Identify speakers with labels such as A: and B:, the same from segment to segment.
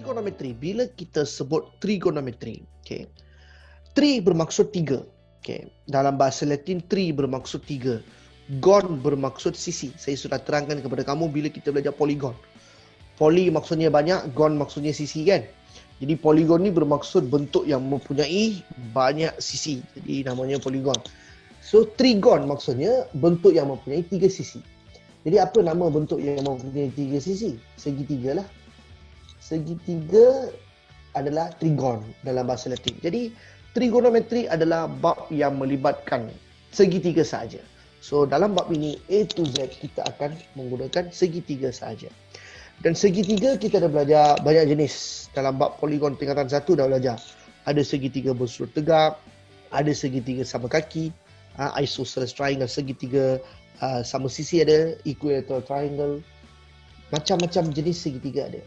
A: Trigonometri. Bila kita sebut trigonometri, okay, tri bermaksud tiga. Okay. Dalam bahasa Latin, tri bermaksud tiga. Gon bermaksud sisi. Saya sudah terangkan kepada kamu bila kita belajar poligon. Poli maksudnya banyak, gon maksudnya sisi kan. Jadi poligon ni bermaksud bentuk yang mempunyai banyak sisi. Jadi namanya poligon. So trigon maksudnya bentuk yang mempunyai tiga sisi. Jadi apa nama bentuk yang mempunyai tiga sisi? Segitiga lah. Segitiga adalah trigon dalam bahasa Latin. Jadi trigonometri adalah bab yang melibatkan segitiga sahaja. So dalam bab ini A to Z kita akan menggunakan segitiga sahaja. Dan segitiga kita dah belajar banyak jenis. Dalam bab poligon tingkatan 1 dah belajar. Ada segitiga bersudut tegak, ada segitiga sama kaki, isosceles triangle, segitiga sama sisi ada, equilateral triangle. Macam-macam jenis segitiga ada.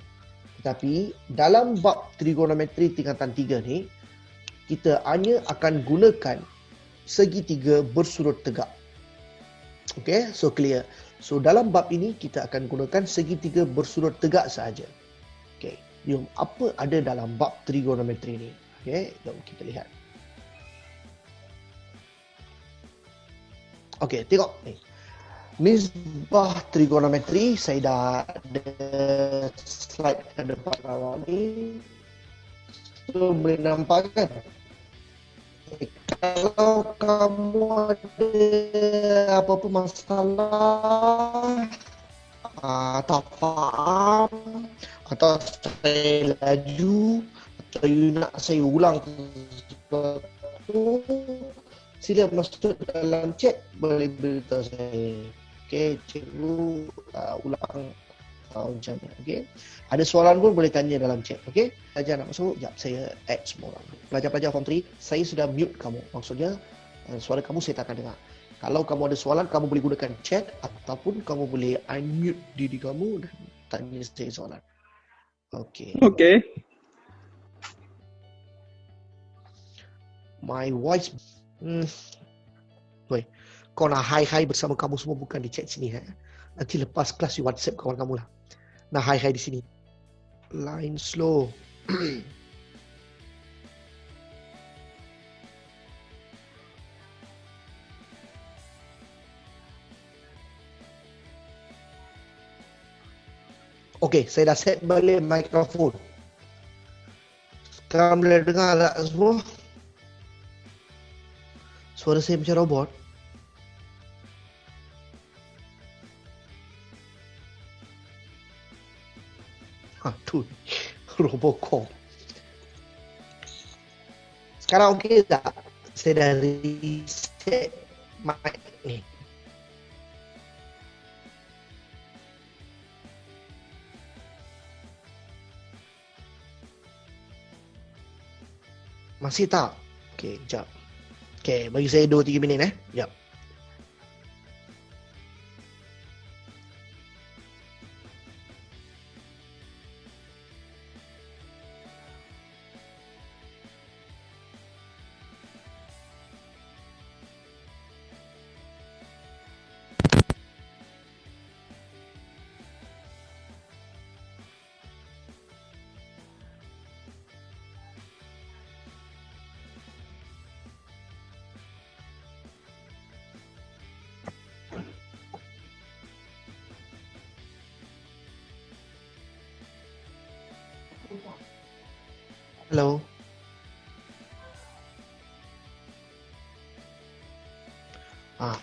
A: Tetapi dalam bab trigonometri tingkatan 3 ni, kita hanya akan gunakan segitiga bersudut tegak. Okay, so clear. So dalam bab ini kita akan gunakan segitiga bersudut tegak sahaja. Okay, jom apa ada dalam bab trigonometri ni? Okay, jom kita lihat. Okay, tengok ni. Nisbah trigonometri, saya dah ada slide kat depan awak ni. So boleh nampak kan? Kalau kamu ada apa-apa masalah tak faham atau saya laju atau you nak saya ulang sesuatu, sila masuk dalam chat, boleh beritahu saya. Okay, cikgu ulang macam ni. Okay, ada soalan pun boleh tanya dalam chat. Okay, pelajar nak masuk, sekejap saya add semua orang. Pelajar-pelajar form 3, saya sudah mute kamu. Maksudnya suara kamu saya tak akan dengar. Kalau kamu ada soalan, kamu boleh gunakan chat ataupun kamu boleh unmute diri kamu dan tanya saya soalan. Okay.
B: Okay.
A: My voice. Boy, kau nak hi-hi bersama kamu semua bukan di chat sini. Nanti lepas kelas di WhatsApp kawan kamu lah. Nah, hi-hi di sini. Line slow. Okey, saya dah set balik mikrofon. Sekarang boleh dengar tak semua? Suara saya macam robot. Tu Robocop. Sekarang okey tak? Saya dah reset mic ni. Masih tak? Okey, sekejap. Okey, bagi saya 2-3 minit Sekejap. Hello.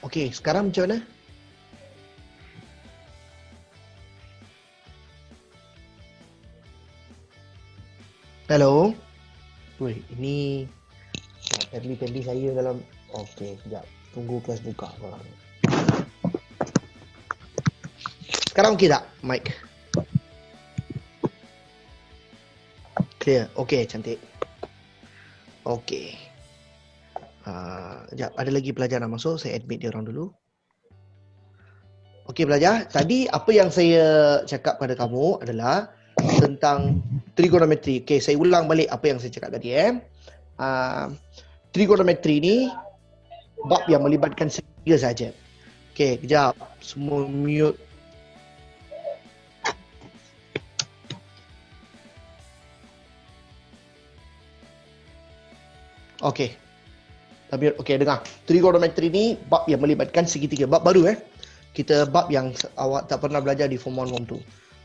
A: Okey, sekarang macam mana? Hello. Woi, ini Terli saya dalam. Okey, sekejap. Tunggu kelas buka korang. Sekarang okey tak mic? Clear. Okey, cantik. Okey. Sekejap, ada lagi pelajar nak masuk, saya admit dia orang dulu. Okey pelajar, tadi apa yang saya cakap pada kamu adalah tentang trigonometri. Okey, saya ulang balik apa yang saya cakap tadi Trigonometri ni bab yang melibatkan segitiga saja. Okey, kejap. Semua mute. Okey. Tapi okey, dengar. Trigonometri ni bab yang melibatkan segitiga. Bab baru Kita bab yang awak tak pernah belajar di form 1 form 2.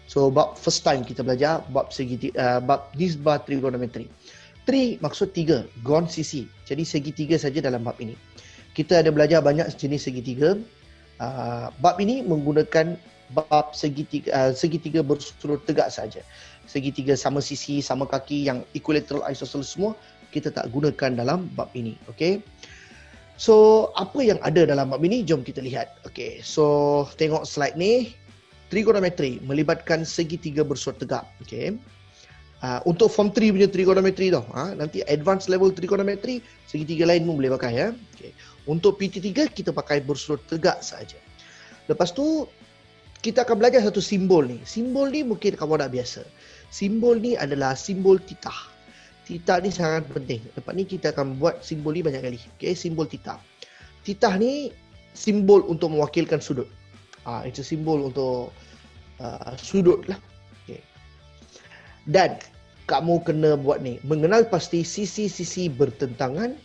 A: So bab first time kita belajar bab segitiga, bab nisbah trigonometri. Tri maksud tiga, gon sisi. Jadi segitiga saja dalam bab ini. Kita ada belajar banyak jenis segitiga. Bab ini menggunakan bab segitiga bersurut tegak saja. Segitiga sama sisi, sama kaki yang equilateral, isosceles semua kita tak gunakan dalam bab ini. Okey. So, apa yang ada dalam bab ini? Jom kita lihat. Okey. So, tengok slide ni. Trigonometri melibatkan segitiga bersurut tegak. Okey. Untuk form 3 punya trigonometri tau. Nanti advanced level trigonometri segitiga lain pun boleh pakai Okey. Untuk PT3 kita pakai bersurut tegak saja. Lepas tu kita akan belajar satu simbol ni. Simbol ni mungkin kamu dah biasa. Simbol ni adalah simbol titah. Titah ni sangat penting. Lepas ni kita akan buat simbol ni banyak kali. Okey, simbol titah. Titah ni simbol untuk mewakilkan sudut. Itu simbol untuk sudut lah. Okay. Dan kamu kena buat ni. Mengenal pasti sisi-sisi bertentangan,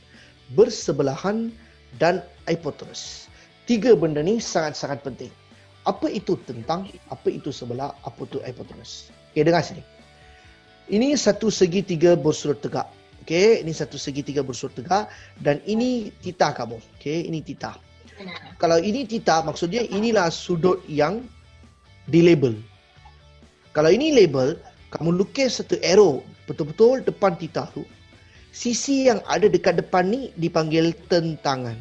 A: bersebelahan dan hipotenus. Tiga benda ni sangat-sangat penting. Apa itu tentang, apa itu sebelah, apa itu hipotenus. Okay, dengar sini. Ini satu segitiga bersurut tegak. Okay, ini satu segitiga bersurut tegak. Dan ini titah kamu. Okay, ini titah. Kalau ini titah, maksudnya inilah sudut yang dilabel. Kalau ini label, kamu lukis satu arrow betul-betul depan titah tu. Sisi yang ada dekat depan ni dipanggil tentangan.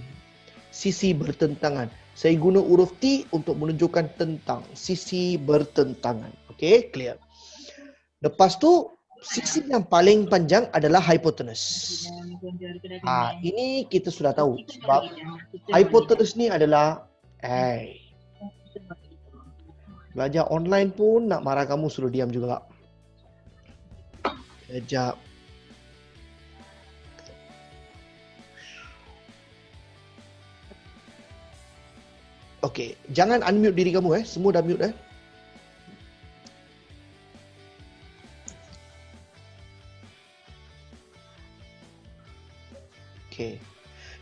A: Sisi bertentangan. Saya guna huruf T untuk menunjukkan tentang. Sisi bertentangan. Okay, clear. Lepas tu, sisi yang paling panjang adalah hipotenus. Ini kita sudah tahu. Sebab hipotenus ni adalah belajar online pun nak marah kamu suruh diam juga. Sekejap. Okey, jangan unmute diri kamu Semua dah mute Okey.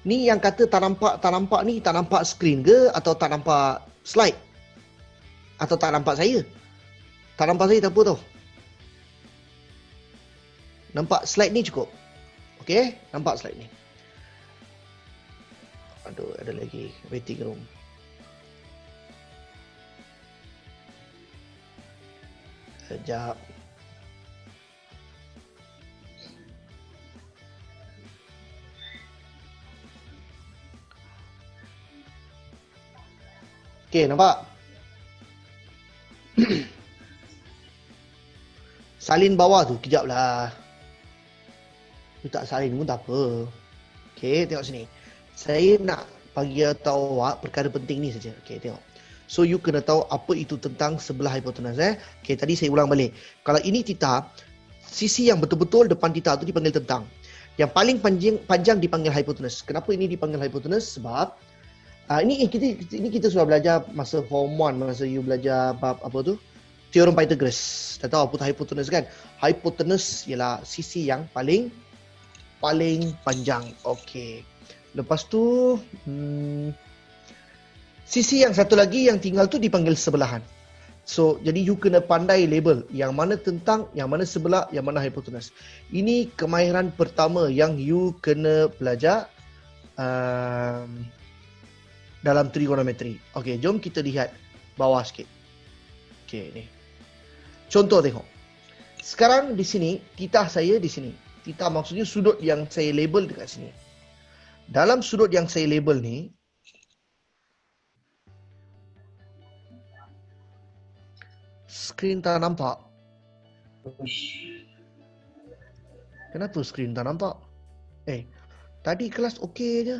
A: Ni yang kata tak nampak ni tak nampak skrin ke atau tak nampak slide? Atau tak nampak saya? Tak nampak saya tak apa tau. Nampak slide ni cukup. Okey, nampak slide ni. Aduh, ada lagi waiting room. Sekejap. Okey, nampak? Salin bawah tu, kejap lah. Tu tak salin pun tak apa. Okey, tengok sini. Saya nak bagi tahu awak perkara penting ni saja. Okey, tengok. So, you kena tahu apa itu tentang sebelah hipotenus Okey, tadi saya ulang balik. Kalau ini titah, sisi yang betul-betul depan titah tu dipanggil tentang. Yang paling panjang dipanggil hipotenus. Kenapa ini dipanggil hipotenus? Sebab ini kita sudah belajar masa form 1, masa you belajar bab apa tu? Teorem Pythagoras. Dah tahu apa tu hipotenus kan? Hipotenus ialah sisi yang paling panjang. Okey. Lepas tu sisi yang satu lagi yang tinggal tu dipanggil sebelahan. So, jadi you kena pandai label yang mana tentang, yang mana sebelah, yang mana hipotenus. Ini kemahiran pertama yang you kena belajar dalam trigonometri. Okey, jom kita lihat bawah sikit. Okey, ni. Contoh tengok. Sekarang di sini, titah saya di sini. Titah maksudnya sudut yang saya label dekat sini. Dalam sudut yang saya label ni, skrin tak nampak. Kenapa skrin tak nampak? Tadi kelas okey je.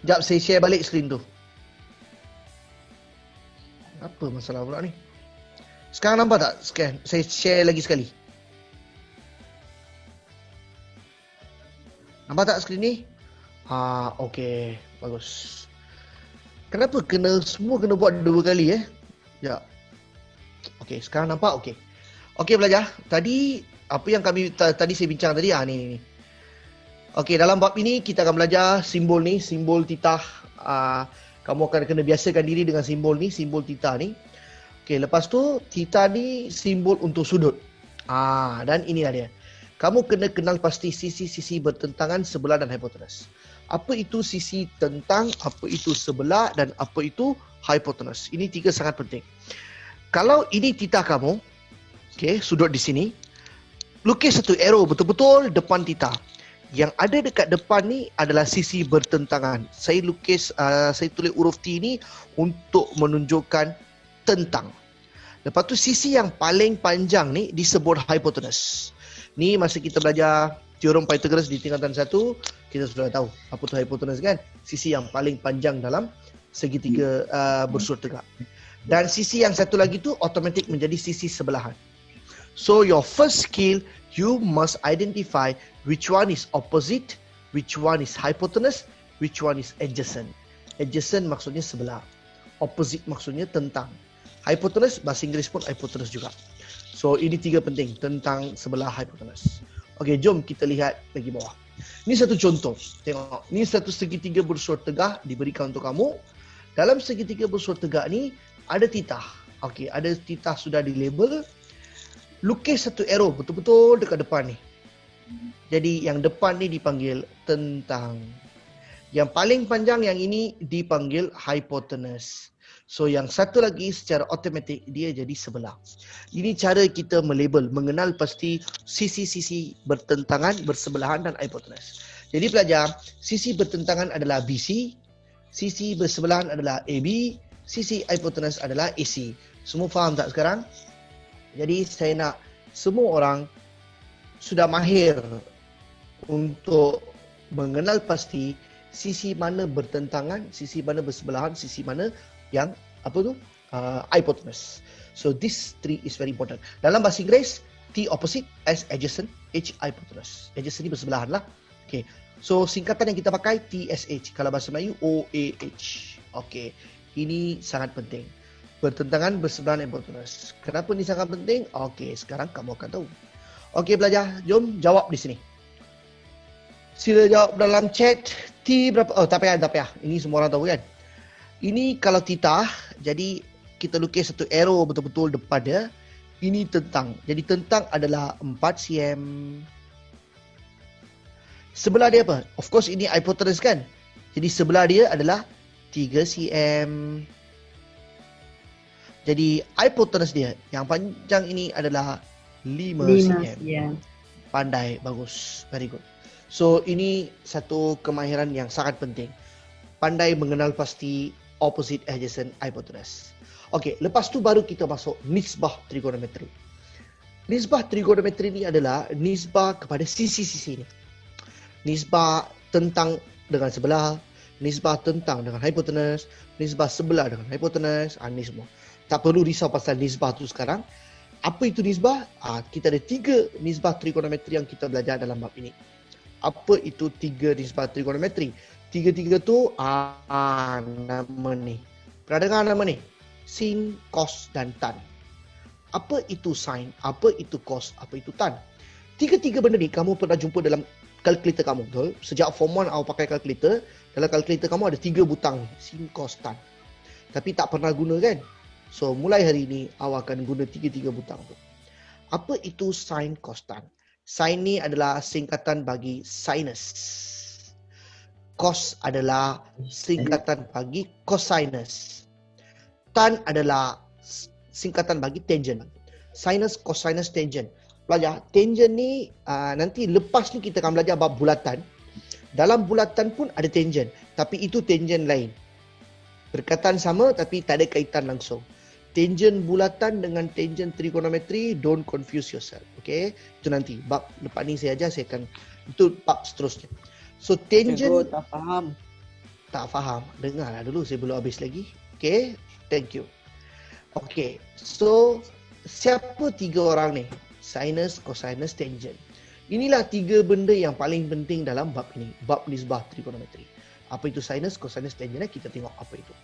A: Sekejap, saya share balik skrin tu. Apa masalah pula ni? Sekarang nampak tak? Saya share lagi sekali. Nampak tak skrin ni? Okey. Bagus. Kenapa semua kena buat dua kali Ya. Okey, sekarang nampak okey. Okey belajar. Tadi apa yang kami tadi saya bincang tadi ni. Okey, dalam bab ini kita akan belajar simbol ni, simbol titah. Kamu akan kena biasakan diri dengan simbol ni, simbol titah ni. Okey, lepas tu titah ni simbol untuk sudut. Dan inilah dia. Kamu kena kenal pasti sisi-sisi bertentangan sebelah dan hipotenus. Apa itu sisi tentang, apa itu sebelah dan apa itu hipotenus. Ini tiga sangat penting. Kalau ini titah kamu, okey, sudut di sini, lukis satu arrow betul-betul depan titah. Yang ada dekat depan ni adalah sisi bertentangan. Saya tulis huruf T ni untuk menunjukkan tentang. Lepas tu sisi yang paling panjang ni disebut hipotenus. Ni masa kita belajar teorem Pythagoras di tingkatan 1, kita sudah tahu apa tu hipotenus kan? Sisi yang paling panjang dalam segitiga bersudut tegak. Dan sisi yang satu lagi tu automatik menjadi sisi sebelahan. So your first skill, you must identify which one is opposite, which one is hypotenuse, which one is adjacent. Adjacent maksudnya sebelah. Opposite maksudnya tentang. Hypotenuse, bahasa Inggeris pun hypotenuse juga. So ini tiga penting tentang sebelah hypotenuse. Okey, jom kita lihat lagi bawah. Ini satu contoh. Tengok, ini satu segitiga bersudut tegak diberikan untuk kamu. Dalam segitiga bersudut tegak ni ada titah. Okey, ada titah sudah dilabel. Lukis satu arrow betul-betul dekat depan ni. Jadi yang depan ni dipanggil tentang. Yang paling panjang yang ini dipanggil hypotenuse. So yang satu lagi secara automatik dia jadi sebelah. Ini cara kita melabel, mengenal pasti sisi-sisi bertentangan, bersebelahan dan hypotenuse. Jadi pelajar, sisi bertentangan adalah BC, sisi bersebelahan adalah AB, sisi hypotenuse adalah AC. Semua faham tak sekarang? Jadi saya nak semua orang sudah mahir untuk mengenal pasti sisi mana bertentangan, sisi mana bersebelahan, sisi mana yang hypotenuse. So this three is very important. Dalam bahasa Inggeris, T opposite, S adjacent, H hypotenuse. Adjacent ni bersebelahan lah. Okay. So singkatan yang kita pakai TSH. Kalau bahasa Melayu, OAH. Okay. Ini sangat penting. Bertentangan, bersebelahan, hypotenuse. Kenapa ni sangat penting? Okey, sekarang kamu akan tahu. Okey, belajar. Jom jawab di sini. Sila jawab dalam chat. T berapa? Oh, tak payah. Ini semua orang tahu kan? Ini kalau titah, jadi kita lukis satu arrow betul-betul depan dia. Ini tentang. Jadi tentang adalah 4 cm. Sebelah dia apa? Of course ini hypotenuse kan? Jadi sebelah dia adalah 3 cm. Jadi hypotenuse dia yang panjang ini adalah 5 cm. Pandai, bagus. Very good. So ini satu kemahiran yang sangat penting. Pandai mengenal pasti opposite, adjacent, hypotenuse. Okey, lepas tu baru kita masuk nisbah trigonometri. Nisbah trigonometri ni adalah nisbah kepada sisi-sisi ni. Nisbah tentang dengan sebelah, nisbah tentang dengan hypotenuse, nisbah sebelah dengan hypotenuse, ni semua. Tak perlu risau pasal nisbah tu sekarang. Apa itu nisbah? Kita ada 3 nisbah trigonometri yang kita belajar dalam bab ini. Apa itu 3 nisbah trigonometri? 3 tu nama ni. Pernah dengar nama ni? Sin, cos dan tan. Apa itu sin? Apa itu cos? Apa itu tan? 3 benda ni kamu pernah jumpa dalam kalkulator kamu, betul? Sejak form 1 awak pakai kalkulator, dalam kalkulator kamu ada 3 butang, sin, cos, tan. Tapi tak pernah guna kan? So, mulai hari ini, awak akan guna 3 butang tu. Apa itu sin, cos, tan? Sin ni adalah singkatan bagi sinus. Cos adalah singkatan bagi cosinus. Tan adalah singkatan bagi tangent. Sinus, cosinus, tangent. Belajar, tangent ni nanti lepas ni kita akan belajar bab bulatan. Dalam bulatan pun ada tangent. Tapi itu tangent lain. Berkaitan sama tapi tak ada kaitan langsung. Tangent bulatan dengan tangent trigonometri, don't confuse yourself. Okay? Itu nanti. Bab lepas ni saya ajar, saya akan, itu bab seterusnya. So tangent...
B: Cikgu, tak faham.
A: Tak faham. Dengarlah dulu, saya belum habis lagi. Okay? Thank you. Okay. So, siapa 3 orang ni? Sinus, cosinus, tangent. Inilah 3 benda yang paling penting dalam bab ini. Bab nisbah trigonometri. Apa itu sinus, cosinus, tangent? Kita tengok apa itu.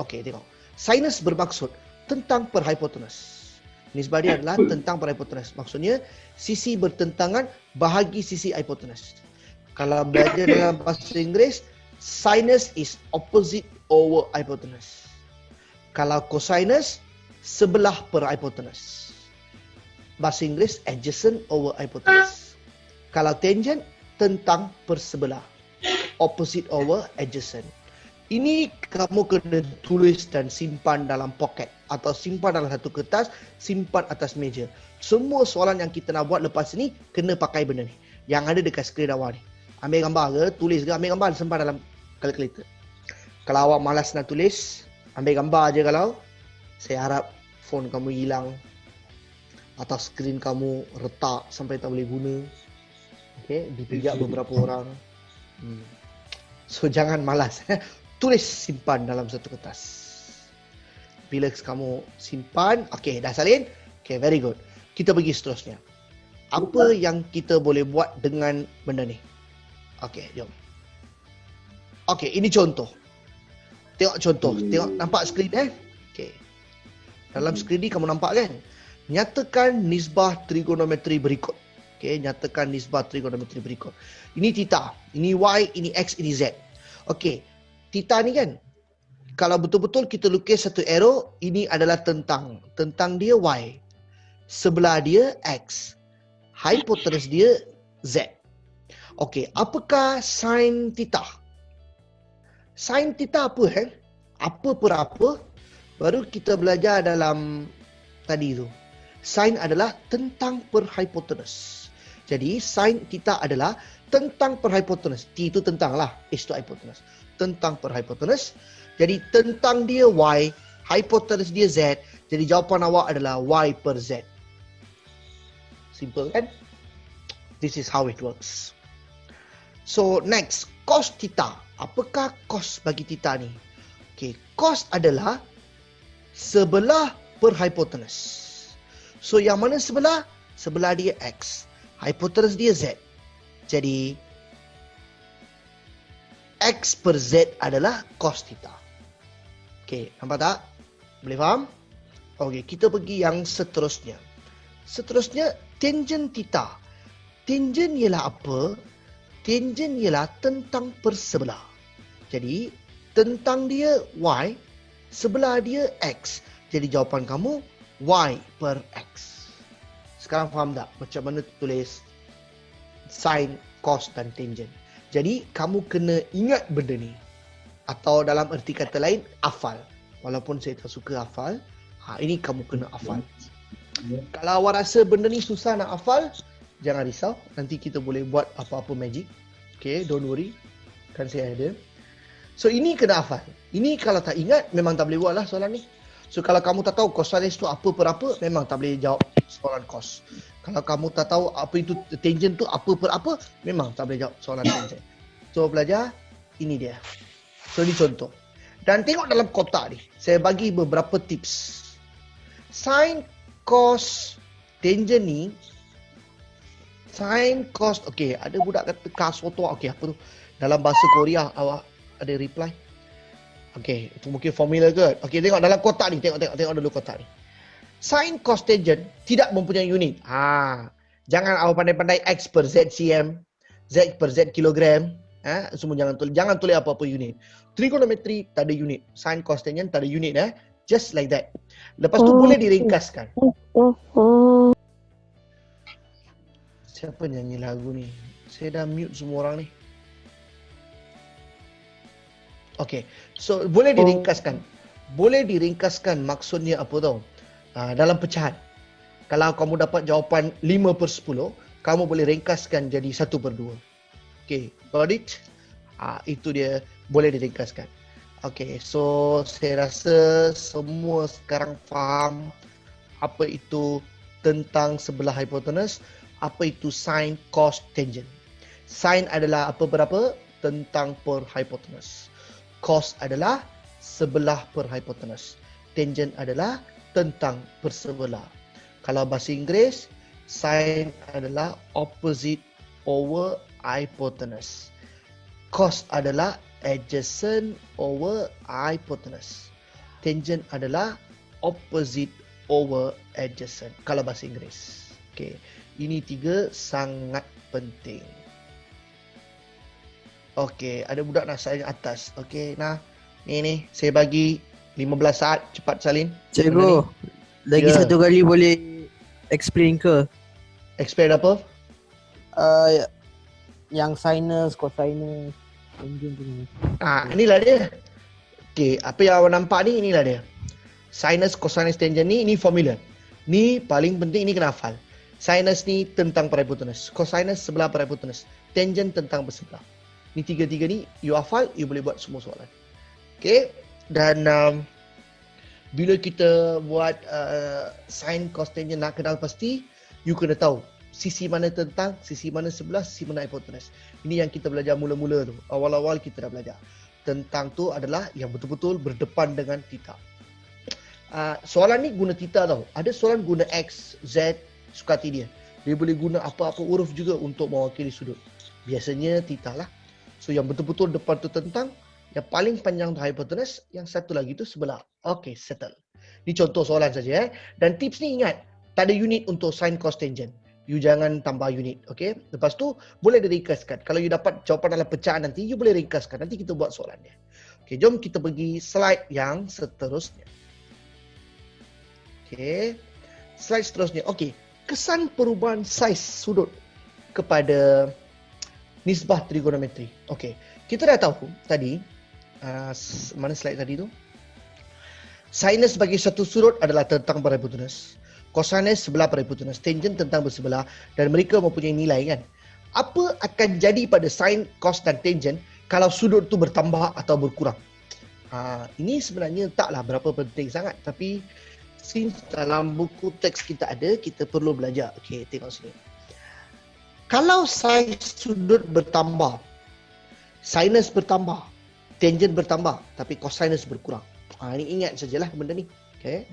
A: Okay, tengok. Sinus bermaksud tentang per hypotenuse. Nisbah dia adalah tentang per hipotenus. Maksudnya, sisi bertentangan bahagi sisi hipotenus. Kalau belajar dalam bahasa Inggeris, sinus is opposite over hypotenuse. Kalau cosinus, sebelah per hypotenuse. Bahasa Inggeris, adjacent over hypotenuse. Kalau tangent, tentang per sebelah. Opposite over adjacent. Ini kamu kena tulis dan simpan dalam pocket atau simpan dalam satu kertas, simpan atas meja. Semua soalan yang kita nak buat lepas ni kena pakai benda ni. Yang ada dekat skrin awal ni. Ambil gambar ke, tulis ke, ambil gambar simpan dalam kalkulator. Kalau awak malas nak tulis, ambil gambar aja kalau. Saya harap phone kamu hilang atau skrin kamu retak sampai tak boleh guna. Okey, dipijak beberapa orang. So jangan malas. Tulis, simpan dalam satu kertas. Bila kamu simpan, okey, dah salin? Okey, very good. Kita pergi seterusnya. Apa yang kita boleh buat dengan benda ni? Okey, jom. Okey, ini contoh. Tengok contoh. Tengok, nampak skrin Okey. Dalam skrin ni kamu nampak kan? Nyatakan nisbah trigonometri berikut. Okey, nyatakan nisbah trigonometri berikut. Ini theta, ini y, ini x, ini z. Okey. Theta ni kan, kalau betul-betul kita lukis satu arrow, ini adalah tentang. Tentang dia y. Sebelah dia x. Hipotenus dia z. Okey, apakah sin theta? Sin theta apa Apa per apa? Baru kita belajar dalam tadi tu. Sin adalah tentang per hipotenus. Jadi sin theta adalah tentang per hipotenus. T itu tentang lah, H itu hipotenus. Tentang per hipotenus. Jadi tentang dia y, hipotenus dia z. Jadi jawapan awak adalah y per z. Simple kan? This is how it works. So next, cos theta. Apakah cos bagi theta ni? Okay, cos adalah sebelah per hipotenus. So yang mana sebelah? Sebelah dia x. Hipotenus dia z. Jadi x per z adalah cos theta. Okay, nampak tak? Boleh faham? Okay, kita pergi yang seterusnya. Seterusnya, tangent theta. Tangent ialah apa? Tangent ialah tentang per sebelah. Jadi, tentang dia y, sebelah dia x. Jadi jawapan kamu y per x. Sekarang faham tak macam mana tulis sin, cos dan tangent? Jadi, kamu kena ingat benda ni. Atau dalam erti kata lain, hafal. Walaupun saya tak suka hafal, ini kamu kena hafal. Kalau awak rasa benda ni susah nak hafal, jangan risau. Nanti kita boleh buat apa-apa magic. Okay, don't worry. Kan saya ada. So, ini kena hafal. Ini kalau tak ingat, memang tak boleh buat lah soalan ni. So, kalau kamu tak tahu cosinus tu apa per apa, memang tak boleh jawab soalan cos. Kalau kamu tak tahu apa itu tangent tu apa per apa, memang tak boleh jawab soalan tangent. So, belajar, ini dia. So, ini contoh. Dan tengok dalam kotak ni, saya bagi beberapa tips. Sin, cos, tangent ni, sin, cos, okey, ada budak kata kasoto, okey, apa tu? Dalam bahasa Korea, awak ada reply? Okey, itu mungkin formula ke? Okey, tengok dalam kotak ni, tengok dulu kotak ni. Sin, cos, tangent tidak mempunyai unit. Jangan awak pandai-pandai x per z cm, z per z kilogram. Semua jangan tulis apa-apa unit. Trigonometri tak ada unit. Sin, cos, tangent tak ada unit. Just like that. Lepas tu boleh diringkaskan. Siapa nyanyi lagu ni? Saya dah mute semua orang ni. Okay, so boleh diringkaskan. Boleh diringkaskan maksudnya apa tau? Dalam pecahan. Kalau kamu dapat jawapan 5 per 10, kamu boleh ringkaskan jadi 1 per 2. Okay, got it? Itu dia boleh diringkaskan. Okay, so saya rasa semua sekarang faham apa itu tentang sebelah hipotenus, apa itu sin, cos, tangent. Sin adalah apa berapa? Tentang per hipotenus. Cos adalah sebelah per hipotenus. Tangent adalah tentang per sebelah. Kalau bahasa Inggeris, sin adalah opposite over hypotenuse. Cos adalah adjacent over hypotenuse. Tangent adalah opposite over adjacent kalau bahasa Inggeris. Okey, ini 3 sangat penting. Okey, ada budak nak sign atas. Okey, nah. Ni saya bagi 15 saat cepat salin.
B: Cikgu, lagi
A: Ya.
B: satu kali boleh explain ke?
A: Explain apa?
B: Yang sinus, cosinus, tangent tu.
A: Inilah dia. Okey, apa yang awak nampak ni, inilah dia. Sinus, cosinus, tangent ni formula. Ni paling penting, ni kena hafal. Sinus ni tentang per hypotenuse. Cosinus sebelah per hypotenuse. Tangent tentang bersebelah. Ni tiga-tiga ni, you hafal, you boleh buat semua soalan. Okey, dan bila kita buat sin, cos, tangent nak kenal pasti, you kena tahu sisi mana tentang, sisi mana sebelah, sisi mana hypotenuse. Ini yang kita belajar mula-mula tu. Awal-awal kita dah belajar. Tentang tu adalah yang betul-betul berdepan dengan theta. Soalan ni guna theta tau. Ada soalan guna X, Z, suka hati dia. Dia boleh guna apa-apa huruf juga untuk mewakili sudut. Biasanya theta lah. So yang betul-betul depan tu tentang, yang paling panjang tu hypotenuse, yang satu lagi tu sebelah. Okay, settle. Ni contoh soalan saja. Dan tips ni ingat, tak ada unit untuk sin, cos, tangent. You jangan tambah unit, okay? Lepas tu, boleh diringkaskan. Kalau you dapat jawapan dalam pecahan nanti, you boleh ringkaskan. Nanti kita buat soalan dia. Okay, jom kita pergi slide yang seterusnya. Okay, slide seterusnya. Okay, kesan perubahan saiz sudut kepada nisbah trigonometri. Okay, kita dah tahu tadi, mana slide tadi tu? Sinus bagi satu sudut adalah tentang per hypotenuse. Cosinus sebelah per hypotenuse, tangent tentang bersebelah, dan mereka mempunyai nilai kan. Apa akan jadi pada sin, cos dan tangent kalau sudut tu bertambah atau berkurang? Ini sebenarnya taklah berapa penting sangat, tapi since dalam buku teks kita ada, kita perlu belajar. Okey, tengok sini. Kalau saiz sudut bertambah, sinus bertambah, tangent bertambah, tapi cosinus berkurang. Ini ingat sajalah benda ni. Okey.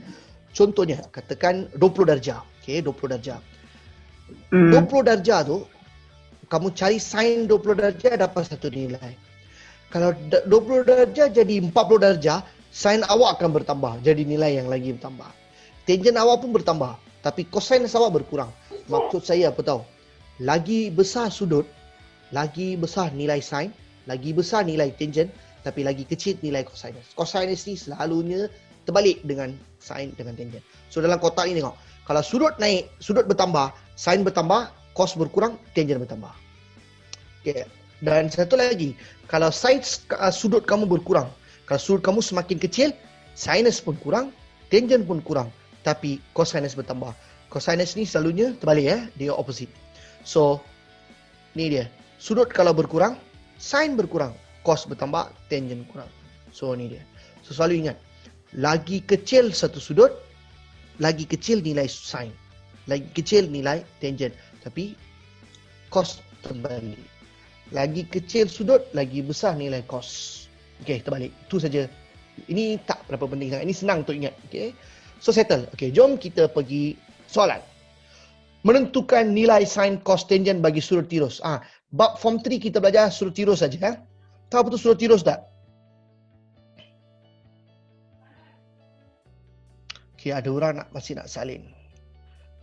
A: Contohnya, katakan 20 darjah. Okey, 20 darjah. 20 darjah tu, kamu cari sin 20 darjah dapat satu nilai. Kalau 20 darjah jadi 40 darjah, sin awak akan bertambah. Jadi nilai yang lagi bertambah. Tangent awak pun bertambah. Tapi cosinus awak berkurang. Maksud saya apa tahu? Lagi besar sudut, lagi besar nilai sin, lagi besar nilai tangent, tapi lagi kecil nilai cosinus. Cosinus ni selalunya terbalik dengan sin dengan tangent. So dalam kotak ni tengok. Kalau sudut naik, sudut bertambah, sin bertambah, cos berkurang, tangent bertambah. Okay. Dan satu lagi, kalau saiz sudut kamu berkurang, kalau sudut kamu semakin kecil, sinus pun kurang, tangent pun kurang, tapi cosinus bertambah. Cosinus ni selalunya terbalik dia opposite. So ni dia. Sudut kalau berkurang, sin berkurang, cos bertambah, tangent kurang. So ni dia. So selalu ingat, lagi kecil satu sudut, lagi kecil nilai sin, lagi kecil nilai tangent, tapi cos terbalik. Lagi kecil sudut, lagi besar nilai cos. Okey, terbalik. Itu saja. Ini tak berapa penting sangat. Ini senang untuk ingat. Okey. So settle. Okey, jom kita pergi soalan. Menentukan nilai sin, cos, tangent bagi sudut tirus. Bab form 3 kita belajar sudut tirus saja. Tahu betul sudut tirus tak? Okey, ada orang masih nak salin.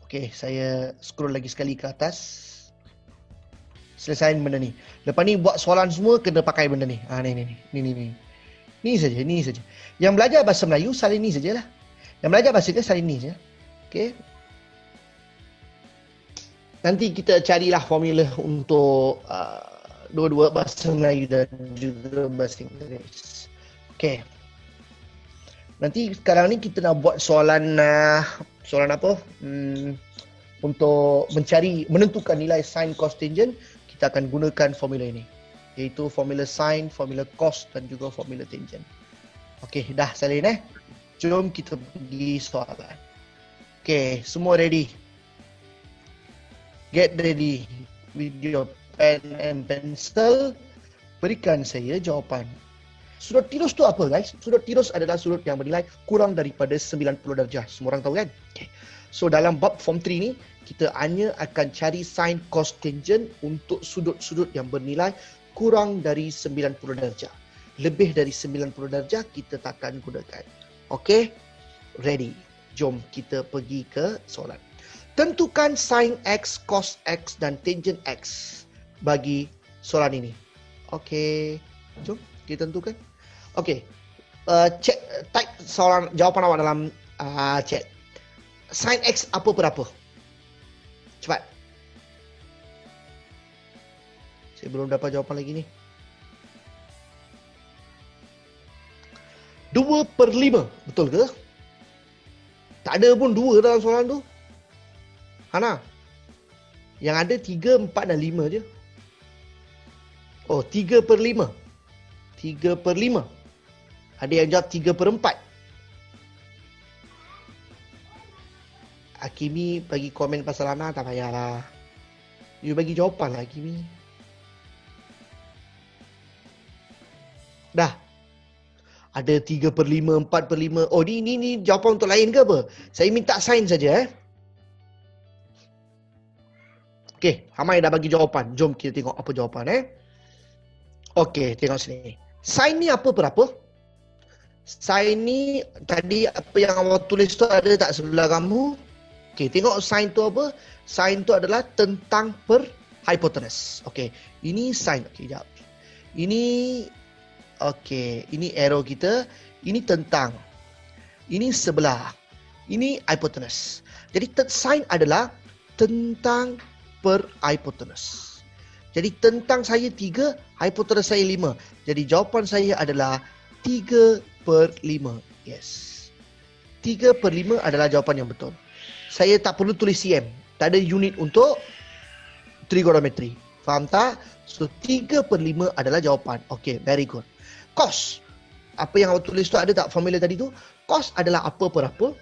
A: Okey, saya scroll lagi sekali ke atas. Selesai benda ni. Lepas ni buat soalan semua kena pakai benda ni. Ni. Ni saja. Yang belajar bahasa Melayu salin ni sajalah. Yang belajar bahasa Inggeris salin ni saja. Okey. Nanti kita carilah formula untuk dua-dua bahasa Melayu dan juga bahasa Inggeris. Okey. Nanti sekarang ni kita nak buat soalan apa? Untuk menentukan nilai sin, cos, tangent, kita akan gunakan formula ini, iaitu formula sin, formula cos dan juga formula tangent. Okey, dah salin Jom kita pergi soalan. Okey, semua ready? Get ready with your pen and pencil. Berikan saya jawapan. Sudut tirus tu apa guys? Sudut tirus adalah sudut yang bernilai kurang daripada 90 darjah. Semua orang tahu kan? Okay. So dalam bab form 3 ni, kita hanya akan cari sin, cos, tangent untuk sudut-sudut yang bernilai kurang dari 90 darjah. Lebih dari 90 darjah kita takkan gunakan. Okay? Ready. Jom kita pergi ke soalan. Tentukan sin X, cos X dan tangent X bagi soalan ini. Okey, jom kita tentukan. Okey, cek type soalan jawapan awak dalam chat. Sin X apa berapa? Cepat. Saya belum dapat jawapan lagi ni. 2/5. Betul ke? Tak ada pun 2 dalam soalan tu. Hana. Yang ada 3, 4 dan 5 je. Oh, 3/5. 3/5. Ada yang jawab 3/4. Hakimi bagi komen pasal Hana, tak payahlah. You bagi jawapan lah Hakimi. Dah. Ada 3/5, 4/5. Oh, ni jawapan untuk lain ke apa? Saya minta sign saja Okey, Hamai dah bagi jawapan. Jom kita tengok apa jawapan Okey, tengok sini. Sin ni apa berapa? Sin ni tadi apa yang awak tulis tu ada tak sebelah kamu? Okey, tengok sin tu apa? Sin tu adalah tentang per hipotenus. Okey, ini sin. Okey, jap. Ini okey, ini arrow kita. Ini tentang. Ini sebelah. Ini hipotenus. Jadi sin adalah tentang per hipotenus. Jadi tentang saya 3, hipotenus saya 5. Jadi jawapan saya adalah 3/5. Yes. 3/5 adalah jawapan yang betul. Saya tak perlu tulis cm. Tak ada unit untuk trigonometri. Faham tak? So 3/5 adalah jawapan. Okay, very good. Cos. Apa yang awak tulis tu ada tak formula tadi tu? Cos adalah apa per apa?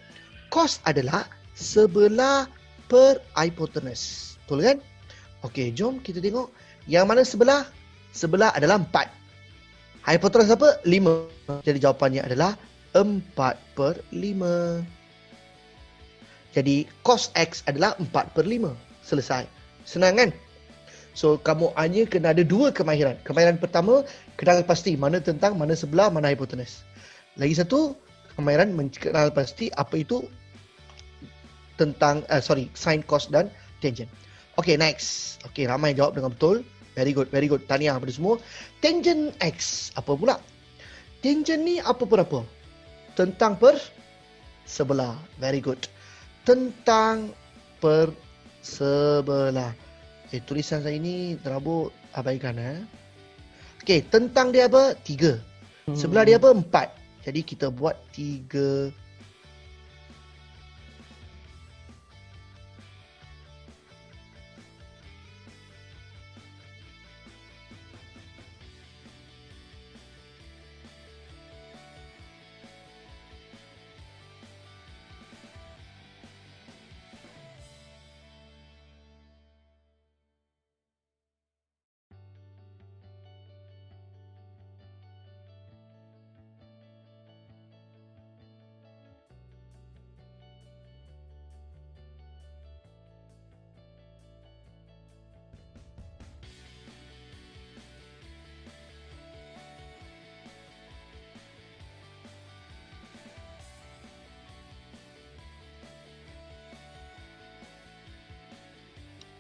A: Cos adalah sebelah per hipotenus. Betul kan? Okey, jom kita tengok. Yang mana sebelah? Sebelah adalah 4. Hipotenus apa? 5. Jadi jawapannya adalah 4/5. Jadi cos X adalah 4/5. Selesai. Senang kan? So, kamu hanya kena ada 2 kemahiran. Kemahiran pertama, kenal pasti mana tentang, mana sebelah, mana hipotenus. Lagi satu, kemahiran mengenal pasti apa itu tentang, sin, cos dan tangent. Okay, next. Okay, ramai jawab dengan betul. Very good, very good. Tahniah kepada semua. Tangent X. Apa pula? Tangent ni apa berapa? Tentang per sebelah. Very good. Tentang per sebelah. Tulisan saya ini terabuk, abaikan Okay, tentang dia apa? 3. Sebelah dia apa? 4. Jadi kita buat 3.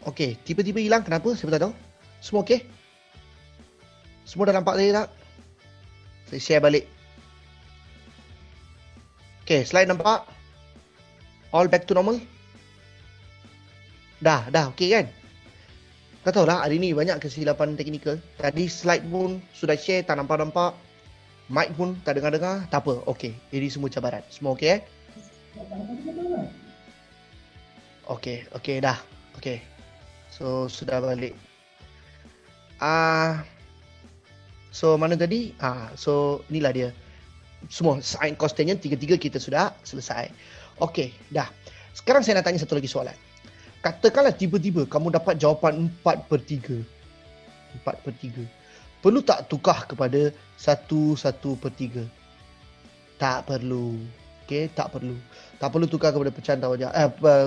A: Okey, tiba-tiba hilang. Kenapa? Saya tak tahu. Semua okey? Semua dah nampak saya tak? Saya share balik. Okey, slide nampak? All back to normal? Dah okey kan? Tak tahulah, hari ni banyak kesilapan teknikal. Tadi slide pun sudah share, tak nampak-nampak. Mic pun tak dengar-dengar. Tak apa, okey. Ini semua cabaran. Semua okey Okey, dah. Okey. So, sudah balik. So, mana tadi? So, inilah dia. Semua sin, cos, tangent, tiga-tiga kita sudah selesai. Okey, dah. Sekarang saya nak tanya satu lagi soalan. Katakanlah tiba-tiba kamu dapat jawapan 4/3. 4/3. Perlu tak tukar kepada 1/3? Tak perlu. Okey, tak perlu. Tak perlu tukar kepada pecahan tawajah,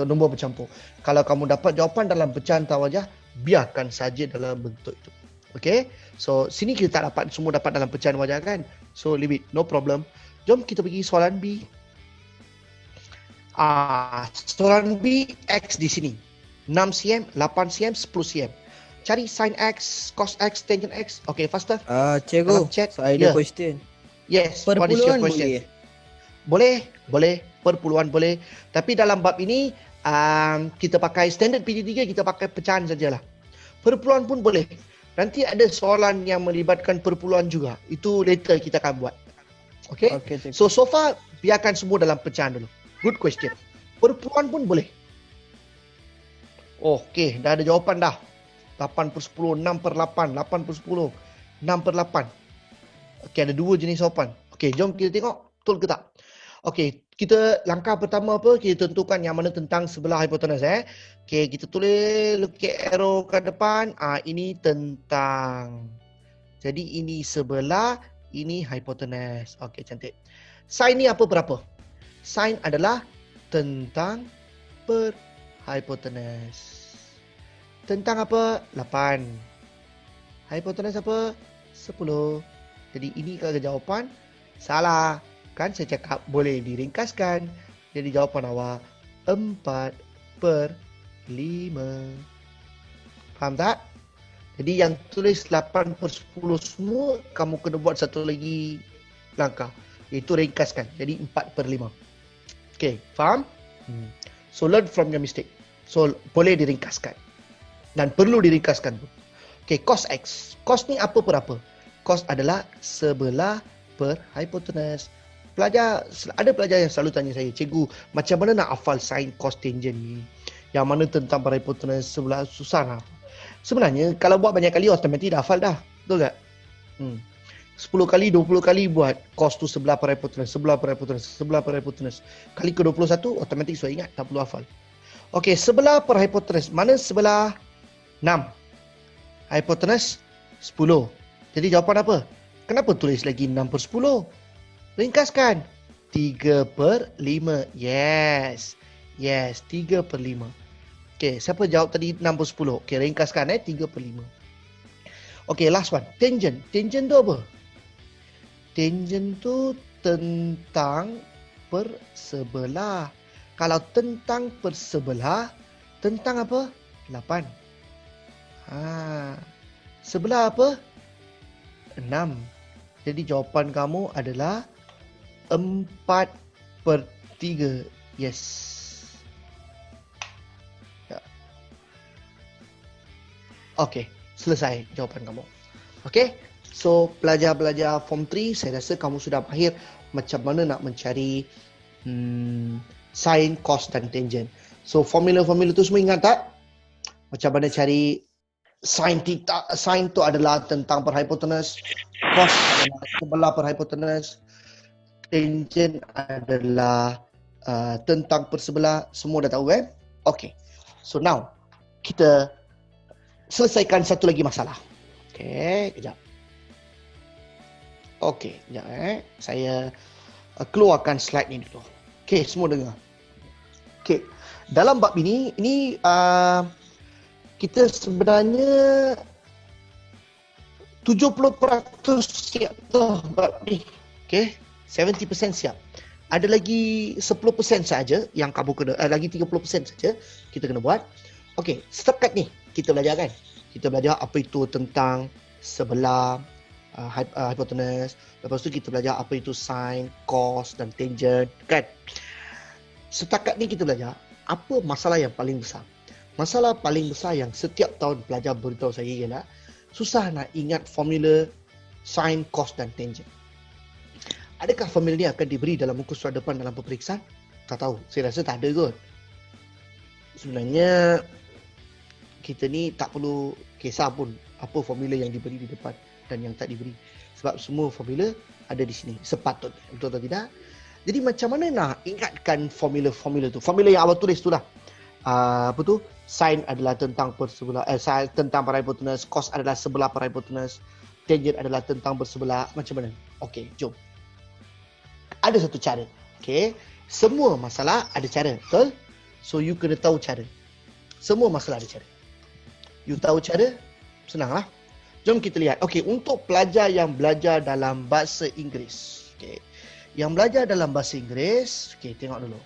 A: nombor bercampur. Kalau kamu dapat jawapan dalam pecahan tawajah, biarkan saja dalam bentuk itu. Okey? So, sini kita tak dapat, semua dapat dalam pecahan wajah kan? So, leave it. No problem. Jom kita pergi soalan B. Soalan B, X di sini. 6 cm, 8 cm, 10 cm. Cari sin X, cos X, tangent X. Okay, faster.
C: Cikgu,
A: Dalam chat.
C: saya ada question.
A: Yes, what is your
C: Perpuluhan
A: question?
C: boleh?
A: Boleh. Perpuluhan boleh. Tapi dalam bab ini, kita pakai standard PT3, kita pakai pecahan sajalah. Perpuluhan pun boleh. Nanti ada soalan yang melibatkan perpuluhan juga. Itu later kita akan buat. Okay?
C: Okey, cikgu.
A: So far, biarkan semua dalam pecahan dulu. Good question. Perpuluhan pun boleh. Okay, dah ada jawapan dah. 8 per 10, 6 per 8, 8 per 10, 6 per 8. Okay, ada dua jenis jawapan. Okay, jom kita tengok. Betul ke tak? Okay, kita langkah pertama apa? Kita tentukan yang mana tentang sebelah hipotenus. Okay, kita tulis lukis arrow ke depan. Ini tentang. Jadi ini sebelah, ini hipotenus. Okay, cantik. Sin ni apa berapa? Sin adalah tentang per hipotenus. Tentang apa? 8. Hipotenus apa? 10. Jadi ini kalau jawapan salah. Kan saya cakap boleh diringkaskan. Jadi jawapan awak 4 per 5. Faham tak? Jadi yang tulis 8 per 10 semua, kamu kena buat satu lagi langkah. Iaitu ringkaskan. Jadi 4 per 5. Okay, faham? So learn from your mistake. So boleh diringkaskan. Dan perlu diringkaskan pun. Okay, cos X. Cos ni apa per apa? Cos adalah sebelah per hipotenus. Ada pelajar yang selalu tanya saya, cikgu, macam mana nak hafal sin, cos, tangent ni? Yang mana tentang per hipotenus sebelah susah nak. Sebenarnya, kalau buat banyak kali, otomatik dah hafal dah. Betul tak? 10 kali, 20 kali buat cos tu sebelah per hipotenus, sebelah per hipotenus, sebelah per hipotenus. Kali ke 21, otomatik sudah ingat, tak perlu hafal. Okey, sebelah per hipotenus. Mana sebelah 6? Hipotenus 10. Jadi jawapan apa? Kenapa tulis lagi 6 per 10? Ringkaskan. 3 per 5. Yes. Yes, 3 per 5. Okey, siapa jawab tadi 6 per 10? Okey, ringkaskan 3 per 5. Okey, last one. Tangent. Tangent tu apa? Tangent tu tentang per sebelah. Kalau tentang per sebelah, tentang apa? 8. Sebelah apa? 6. Jadi jawapan kamu adalah 4 per 3. Yes. Ya. Okey, selesai jawapan kamu. Okey, so pelajar-pelajar Form 3, saya rasa kamu sudah mahir macam mana nak mencari sin, cos dan tangent. So formula-formula tu semua ingat tak? Macam mana cari sin theta? Sin tu adalah tentang per hipotenus, cos adalah sebelah per hipotenus, tangent adalah tentang per sebelah. Semua dah tahu kan? Okay, so now kita selesaikan satu lagi masalah. Okay, kejap. Okay, kejap saya keluarkan slide ni dulu. Okay, semua dengar. Okay, dalam bab ini kita sebenarnya 70% siap tu bab ni. Okay, 70% siap. Ada lagi 10% saja yang kamu kena, lagi 30% saja kita kena buat. Okay, setakat ni kita belajar kan? Kita belajar apa itu tentang sebelah hipotenus. Lepas tu kita belajar apa itu sin, cos dan tangent kan? Setakat ni kita belajar apa masalah yang paling besar. Masalah paling besar yang setiap tahun pelajar beritahu saya ialah susah nak ingat formula sin, cos dan tangent. Adakah formula ni akan diberi dalam muka surat depan dalam peperiksaan? Tak tahu. Saya rasa tak ada kot. Sebenarnya kita ni tak perlu kisah pun apa formula yang diberi di depan dan yang tak diberi. Sebab semua formula ada di sini. Sepatutnya. Betul atau tidak? Jadi macam mana nak ingatkan formula-formula tu? Formula yang awak tulis tu lah. Apa tu? Sin adalah tentang persebelah, tentang per hipotenus, cos adalah sebelah per hipotenus, tangent adalah tentang bersebelah. Macam mana? Okey, jom. Ada satu cara. Okey. Semua masalah ada cara, betul? So you kena tahu cara. Semua masalah ada cara. You tahu cara? Senanglah. Jom kita lihat. Okey, untuk pelajar yang belajar dalam bahasa Inggeris. Okey. Yang belajar dalam bahasa Inggeris, okey, tengok dulu.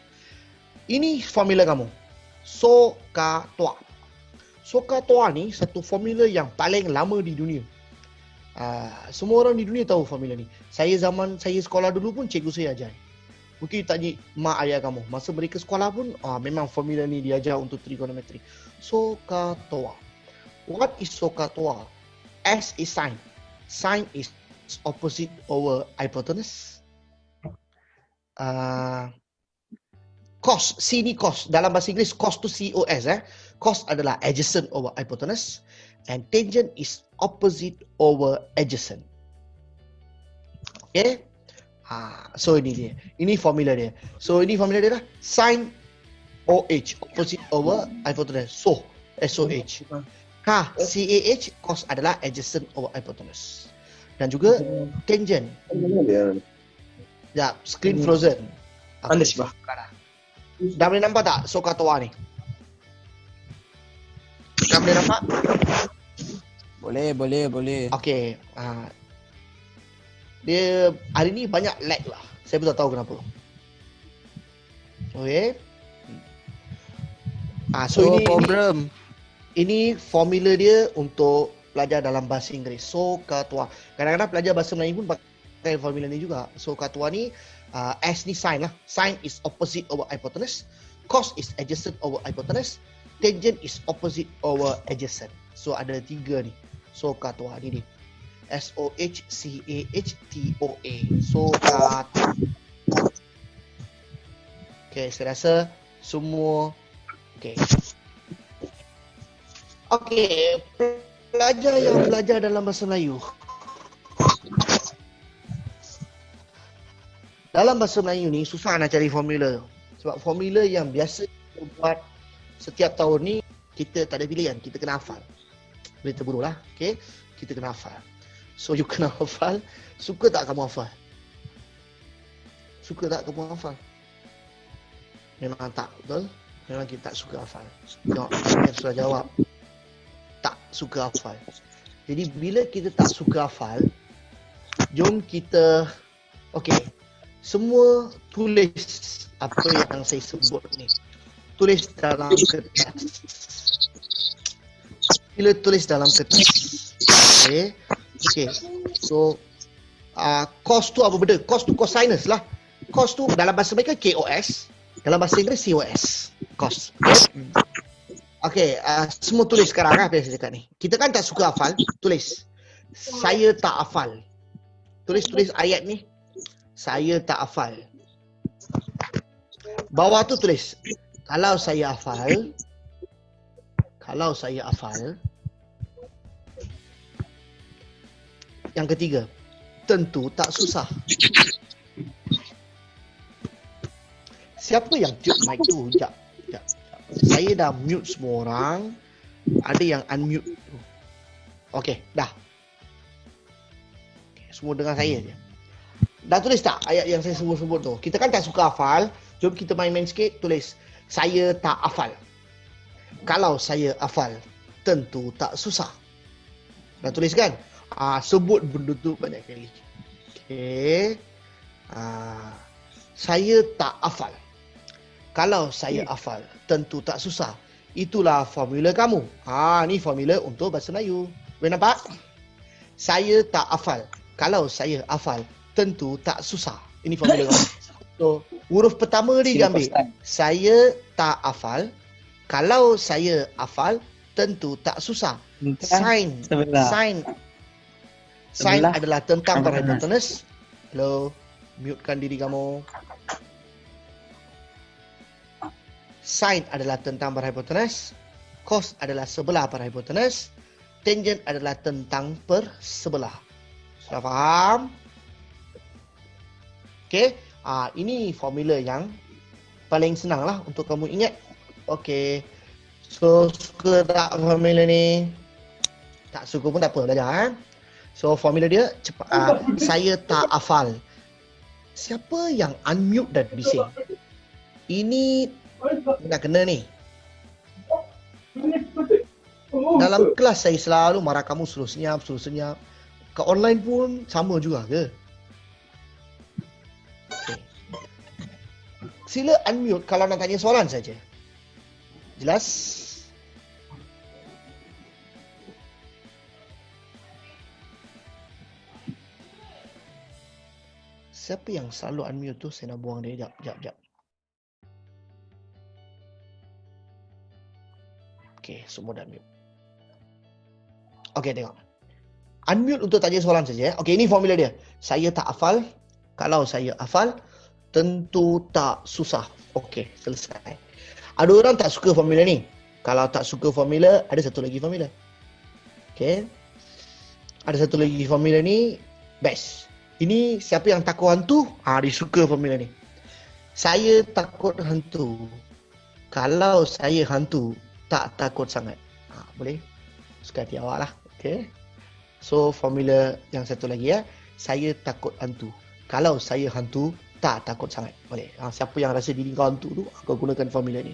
A: Ini formula kamu. SOHCAHTOA. SOHCAHTOA ni satu formula yang paling lama di dunia. Semua orang di dunia tahu formula ni. Zaman saya sekolah dulu pun cikgu saya ajar. Mungkin tanya mak ayah kamu. Masa mereka sekolah pun memang formula ni diajar untuk trigonometri. SOHCAHTOA. What is SOHCAHTOA? S is sine. Sine is opposite over hypotenuse. Cos, C ni cos. Dalam bahasa Inggeris, cos tu C-O-S. Cos adalah adjacent over hypotenuse. And tangent is opposite over adjacent. Okay? So ini dia. Ini formula dia. So ini formula dia lah. Sin OH, opposite over hypotenuse. So, SOH. CAH, cos adalah adjacent over hypotenuse. Dan juga tangent. Ya, screen frozen.
C: Anda sebab.
A: Dah boleh nampak tak SOHCAHTOA ni? Dah boleh nampak?
C: Boleh.
A: Okay. Dia hari ni banyak lag lah. Saya pun tak tahu kenapa. Okay. So ini formula dia untuk pelajar dalam bahasa Inggeris. SOHCAHTOA. Kadang-kadang pelajar bahasa Melayu pun pakai formula ni juga. SOHCAHTOA ni S ni sine lah. Sine is opposite over hypotenuse. Cos is adjacent over hypotenuse. Tangent is opposite over adjacent. So ada 3 ni. SOHCAHTOA ni dia. SOHCAHTOA. SOHCAHTOA. Okay, saya rasa semua okay. Okay, pelajar yang belajar dalam bahasa Melayu. Dalam bahasa Melayu ni susah nak cari formula. Sebab formula yang biasa kita buat setiap tahun ni kita tak ada pilihan, kita kena hafal. Boleh terburu lah, okay? Kita kena hafal. So you kena hafal. Suka tak kamu hafal? Suka tak kamu hafal? Memang tak, betul? Memang kita tak suka hafal. Tengok, yang sudah jawab. Tak suka hafal. Jadi bila kita tak suka hafal, jom kita, okay, semua tulis apa yang saya sebut ni. Tulis dalam kertas. Bila tulis dalam kertas. Okay. So, cos tu apa benda? Cos tu cosinus lah. Cos tu dalam bahasa mereka KOS. Dalam bahasa Inggeris COS. Cos. Okay, semua tulis sekarang apa yang saya cakap ni. Kita kan tak suka hafal. Tulis. Saya tak hafal. Tulis ayat ni. Saya tak hafal. Bawah tu tulis. Kalau saya hafal. Yang ketiga. Tentu tak susah. Siapa yang tiup mic tu? Sekejap. Saya dah mute semua orang. Ada yang unmute tu. Okay, dah. Okay, semua dengar saya je. Dah tulis tak ayat yang saya sebut-sebut tu? Kita kan tak suka hafal. Jom kita main-main sikit. Tulis. Saya tak hafal. Kalau saya hafal, tentu tak susah. Dah tulis kan? Sebut benda tu banyak kali. Okay. Saya tak hafal. Kalau saya hafal, tentu tak susah. Itulah formula kamu. Ni formula untuk bahasa Melayu. Boleh nampak? Saya tak hafal. Kalau saya hafal, tentu tak susah. Ini formula kamu. So, huruf pertama dia ambil. Saya tak hafal. Kalau saya hafal, tentu tak susah. Sin adalah tentang hypotenuse. Hello, mutekan diri kamu. Sin adalah tentang hypotenuse. Cos adalah sebelah hypotenuse. Tangent adalah tentang sebelah. Sudah faham? Okay. Ini formula yang paling senang lah untuk kamu ingat. Okay. So, suka tak formula ni? Tak suka pun tak apa, belajar. So, formula dia cepat. Saya tak hafal. Siapa yang unmute dan bising? Ini nak kena ni. Dalam kelas saya selalu marah kamu suruh senyap. Kat online pun sama juga ke? Okay. Sila unmute kalau nak tanya soalan saja. Jelas? Siapa yang selalu unmute tu? Saya nak buang dia. Jap. Okay, semua dah unmute. Okay, tengok. Unmute untuk tanya soalan saja. Okay, ini formula dia. Saya tak hafal. Kalau saya hafal, tentu tak susah. Okay, selesai. Ada orang tak suka formula ni. Kalau tak suka formula, ada satu lagi formula. Okay. Ada satu lagi formula ni, best. Ini siapa yang takut hantu, dia suka formula ni. Saya takut hantu. Kalau saya hantu, tak takut sangat. Boleh? Suka hati awak lah. Okay. So, formula yang satu lagi ya. Saya takut hantu. Kalau saya hantu, tak takut sangat. Boleh. Siapa yang rasa diri kau hantu tu, kau gunakan formula ni.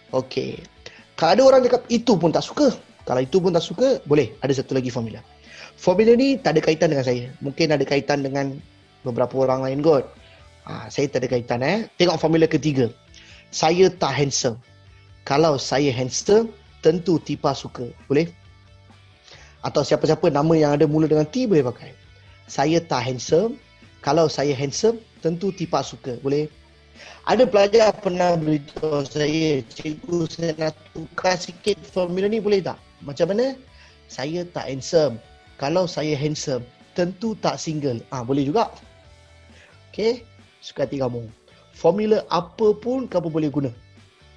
A: Okay. Kalau ada orang cakap itu pun tak suka. Kalau itu pun tak suka, boleh. Ada satu lagi formula. Formula ni tak ada kaitan dengan saya. Mungkin ada kaitan dengan beberapa orang lain kot. Saya tak ada kaitan. Tengok formula ketiga. Saya tak handsome. Kalau saya handsome, tentu Tipa suka. Boleh? Atau siapa-siapa nama yang ada mula dengan T boleh pakai. Saya tak handsome. Kalau saya handsome, tentu Tipa suka. Boleh? Ada pelajar pernah beritahu saya, cikgu saya nak tukar sikit formula ni boleh tak? Macam mana? Saya tak handsome. Kalau saya handsome, tentu tak single. Boleh juga. Okay? Suka hati kamu. Formula apa pun kamu boleh guna.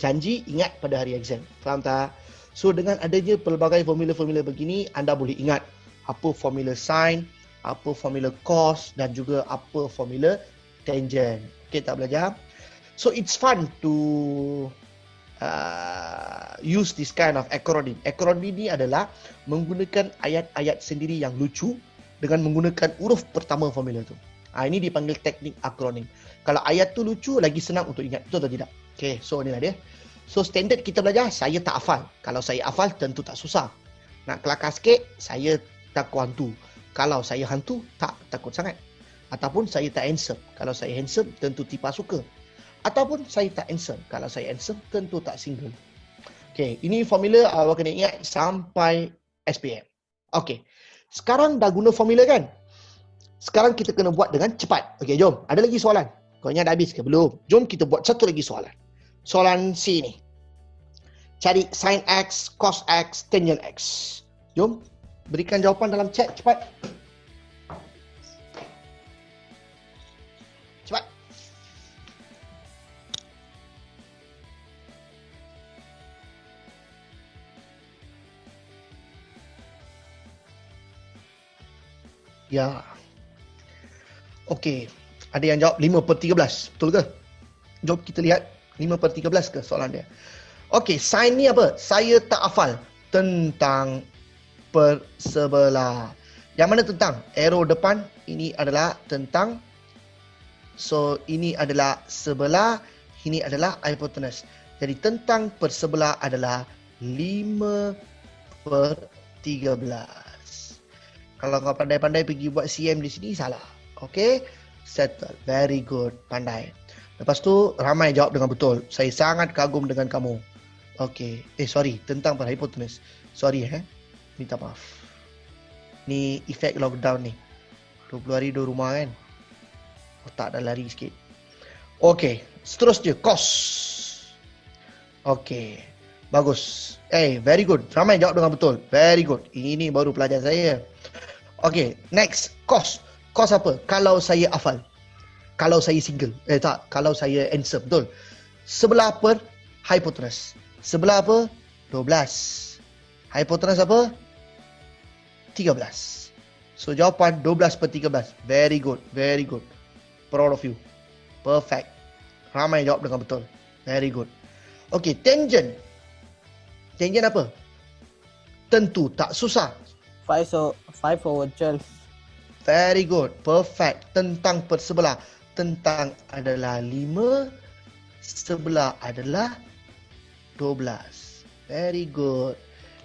A: Janji ingat pada hari exam. Faham tak? So dengan adanya pelbagai formula-formula begini, anda boleh ingat apa formula sin, apa formula cos dan juga apa formula tangent. Okay, tak belajar? So it's fun to use this kind of acronym. Acronym ni adalah menggunakan ayat-ayat sendiri yang lucu dengan menggunakan huruf pertama formula tu. Ini dipanggil teknik akronim. Kalau ayat tu lucu, lagi senang untuk ingat. Betul atau tidak? Okay, so inilah dia. So standard kita belajar, saya tak hafal. Kalau saya hafal, tentu tak susah. Nak kelakar sikit, saya takut hantu. Kalau saya hantu, tak takut sangat. Ataupun saya tak handsome. Kalau saya handsome, tentu Tipa suka. Ataupun saya tak handsome. Kalau saya handsome, tentu tak single. Okay, ini formula awak kena ingat sampai SPM. Okay, sekarang dah guna formula kan? Sekarang kita kena buat dengan cepat. Okay, jom. Ada lagi soalan? Kau ingat dah habis ke? Belum. Jom kita buat satu lagi soalan. Soalan C ni. Cari sin X, cos X, tangent X. Jom. Berikan jawapan dalam chat cepat. Cepat. Ya. Okey. Ada yang jawab 5/13. Betul ke? Jom kita lihat 5/13 ke soalan dia. Okey, sin ni apa? Saya tak hafal tentang persebelah. Yang mana tentang? Arrow depan ini adalah tentang. So ini adalah sebelah, ini adalah hypotenuse. Jadi tentang persebelah adalah 5/13. Kalau kau pandai-pandai pergi buat CM di sini salah. Okey? Settle. Very good. Pandai. Lepas tu ramai jawab dengan betul. Saya sangat kagum dengan kamu. Okey. Sorry. Tentang hypotenuse. Sorry minta maaf. Ni efek lockdown ni. 20 hari 2 rumah kan. Otak dah lari sikit. Okey. Seterusnya. Cos. Okey. Bagus. Very good. Ramai jawab dengan betul. Very good. Ini baru pelajar saya. Okey. Next. Cos. Cos apa? Kalau saya hafal. Kalau saya single. Tak. Kalau saya handsome. Betul. Sebelah per hypotenuse. Sebelah apa? 12. Hypotenuse apa? 13. So jawapan 12/13. Very good. Very good. Proud of you. Perfect. Ramai jawab dengan betul. Very good. Okay, tangent. Tangent apa? Tentu tak susah.
B: 5/12.
A: Very good. Perfect. Tentang persebelah. Tentang adalah 5. Sebelah adalah 12. Very good.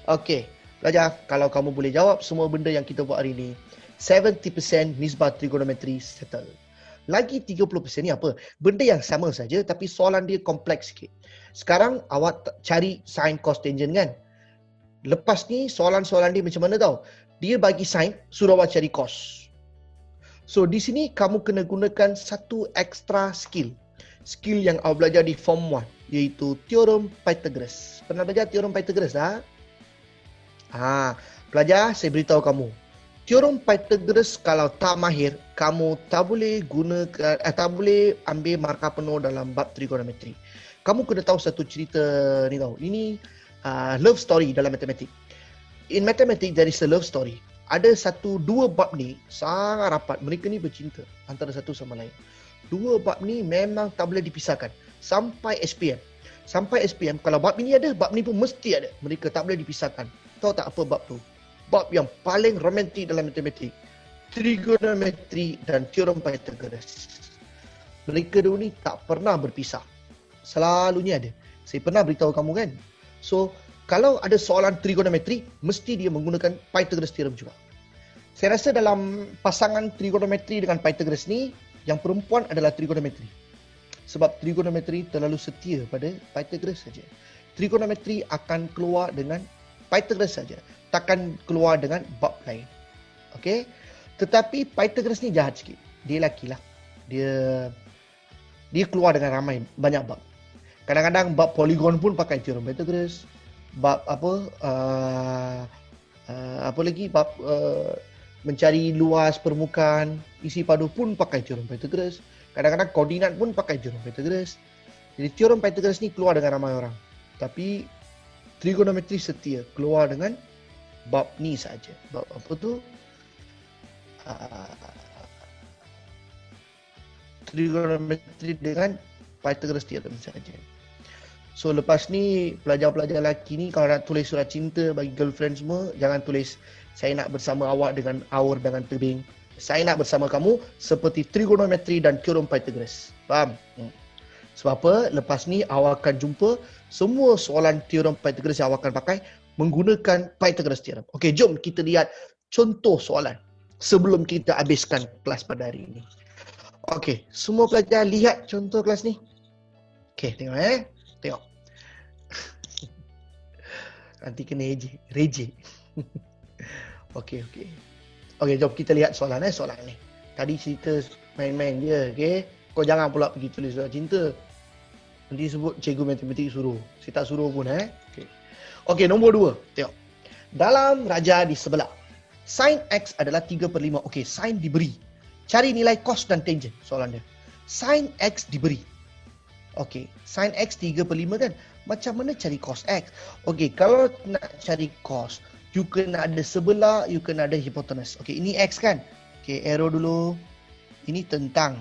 A: Okay. Belajar. Kalau kamu boleh jawab semua benda yang kita buat hari ini, 70% nisbah trigonometri settle. Lagi 30% ni apa? Benda yang sama saja tapi soalan dia kompleks sikit. Sekarang awak cari sin, cos, tangent kan? Lepas ni soalan-soalan dia macam mana tau? Dia bagi sin, suruh awak cari cos. So di sini kamu kena gunakan satu extra skill. Skill yang awak belajar di form 1, iaitu teorem Pythagoras. Pernah belajar teorem Pythagoras tak? Pelajar, saya beritahu kamu. Teorem Pythagoras kalau tak mahir, kamu tak boleh gunakan, tak boleh ambil markah penuh dalam bab trigonometri. Kamu kena tahu satu cerita ni tau. Ini love story dalam matematik. In mathematics there is a love story. Ada dua bab ni sangat rapat. Mereka ni bercinta antara satu sama lain. Dua bab ni memang tak boleh dipisahkan. Sampai SPM. Sampai SPM, kalau bab ini ada, bab ni pun mesti ada. Mereka tak boleh dipisahkan. Tahu tak apa bab tu? Bab yang paling romantik dalam matematik. Trigonometri dan teorem Pythagoras. Mereka dua ni tak pernah berpisah. Selalunya ada. Saya pernah beritahu kamu kan? So, kalau ada soalan trigonometri, mesti dia menggunakan Pythagoras theorem juga. Saya rasa dalam pasangan trigonometri dengan Pythagoras ni, yang perempuan adalah trigonometri. Sebab trigonometri terlalu setia pada Pythagoras saja. Trigonometri akan keluar dengan Pythagoras saja. Takkan keluar dengan bab lain. Okey? Tetapi Pythagoras ni jahat sikit. Dia lelaki lah. Dia keluar dengan banyak bab. Kadang-kadang bab poligon pun pakai teorem Pythagoras. Bab apa lagi? Bab mencari luas permukaan, isi padu pun pakai teorem Pythagoras. Kadang-kadang koordinat pun pakai teorem Pythagoras. Jadi teorem Pythagoras ni keluar dengan ramai orang. Tapi trigonometri setia keluar dengan bab ni saja. Bab apa tu? Trigonometri dengan Pythagoras theorem saja. So lepas ni pelajar-pelajar lelaki ni kalau nak tulis surat cinta bagi girlfriend semua, jangan tulis saya nak bersama awak dengan aur dengan tebing. Saya nak bersama kamu seperti trigonometri dan teorem Pythagoras. Faham? Sebab apa? Lepas ni awak akan jumpa semua soalan teorem Pythagoras yang awak akan pakai menggunakan Pythagoras theorem. Okey, jom kita lihat contoh soalan sebelum kita habiskan kelas pada hari ini. Okey, semua pelajar lihat contoh kelas ni. Okey, tengok Tengok. Nanti kena rejek. Okey. Okey, jom kita lihat soalan ni. Tadi cerita main-main je, okey. Kau jangan pula pergi tulis surat cinta. Nanti sebut cikgu matematik suruh. Saya tak suruh pun Okey, nombor 2. Tengok. Dalam raja di sebelah, sin X adalah 3/5. Okey, sin diberi. Cari nilai cos dan tangent soalan dia. Sin X diberi. Okey, sin X 3/5 kan? Macam mana cari cos X? Okey, kalau nak cari cos, you kena ada sebelah, you kena ada hipotenus. Okey, ini X kan? Okey, arrow dulu. Ini tentang.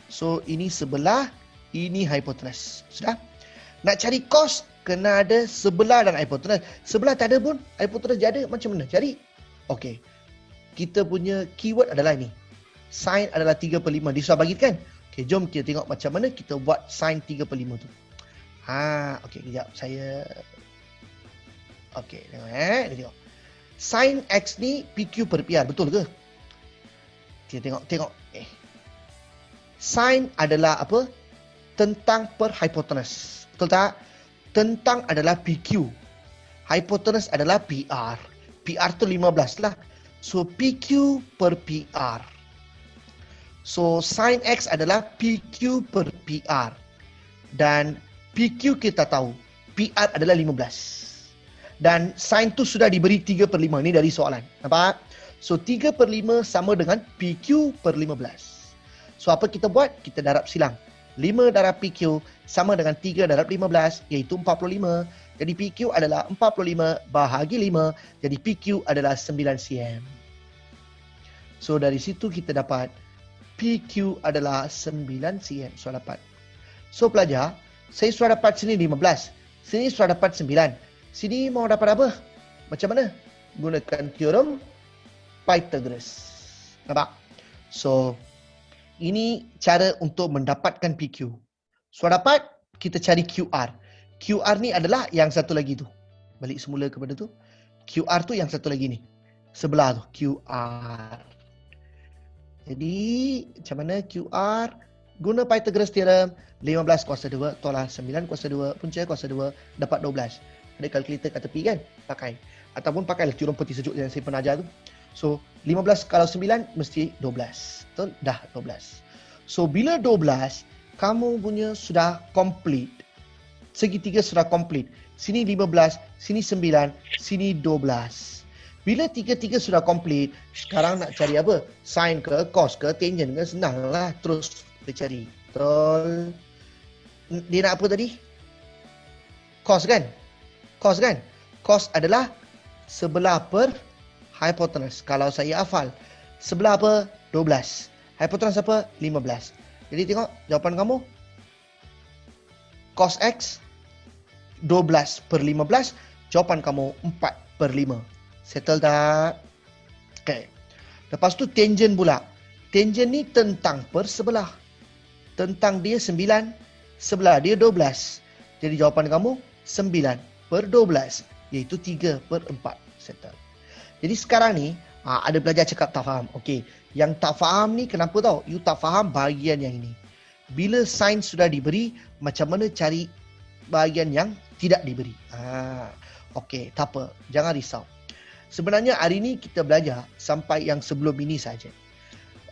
A: So, ini sebelah, ini hipotenus. Sudah? Nak cari cos, kena ada sebelah dan hipotenus. Sebelah tak ada pun, hipotenus dia ada. Macam mana cari? Okey, kita punya keyword adalah ini. Sin adalah 3/5. Dia sudah bagi kan? Okey, jom kita tengok macam mana kita buat sin 3/5 tu. Okey, kejap. Okey, tengok tengok. Sin X ni PQ per PR, betul ke? Kita tengok. Sin adalah apa? Tentang per hipotenus. Betul tak? Tentang adalah PQ. Hipotenus adalah PR. PR tu 15 lah. So, PQ per PR. So, sin X adalah PQ per PR. Dan PQ kita tahu, PR adalah 15. Dan sin tu sudah diberi 3/5. Ini dari soalan. Nampak? So, 3/5 sama dengan PQ per 15. So, apa kita buat? Kita darab silang. 5 darab PQ sama dengan 3 darab 15, iaitu 45. Jadi, PQ adalah 45 bahagi 5. Jadi, PQ adalah 9 cm. So, dari situ kita dapat PQ adalah 9 cm. Soal dapat. So, pelajar, saya sudah dapat sini 15. Sini sudah dapat 9. Sini mau dapat apa? Macam mana? Gunakan teorem Pythagoras. Nampak? So, ini cara untuk mendapatkan PQ. Sudah dapat, kita cari QR. QR ni adalah yang satu lagi tu. Balik semula kepada tu. QR tu yang satu lagi ni. Sebelah tu, QR. Jadi macam mana QR? Guna Pythagoras theorem, 15 kuasa 2 tolak 9 kuasa 2 punca kuasa 2 dapat 12. Ada kalkulator kat tepi kan? Pakai. Ataupun pakailah teorem peti sejuk yang saya pernah ajar tu. So 15 kalau 9 mesti 12. Betul? Dah 12. So bila 12, kamu punya sudah complete. Segitiga sudah complete. Sini 15, sini 9, sini 12. Bila tiga-tiga sudah complete, sekarang nak cari apa? Sin ke, cos ke, tangent ke, senanglah terus kita cari. Betul. Dia nak apa tadi? Cos kan? Cos kan? Cos adalah sebelah per hypotenuse. Kalau saya hafal. Sebelah apa? 12. Hypotenuse apa? 15. Jadi tengok jawapan kamu. Cos X 12 per 15. Jawapan kamu 4 per 5. Settle tak? Okay. Lepas tu tangent pula. Tangent ni tentang per sebelah. Tentang dia 9. Sebelah dia 12. Jadi jawapan kamu 9 per 12. Iaitu 3 per 4. Settle. Jadi sekarang ni ada pelajar cakap tak faham. Okey. Yang tak faham ni kenapa tau? You tak faham bahagian yang ini. Bila sin sudah diberi, macam mana cari bahagian yang tidak diberi? Okey, tak apa. Jangan risau. Sebenarnya hari ni kita belajar sampai yang sebelum ini saja.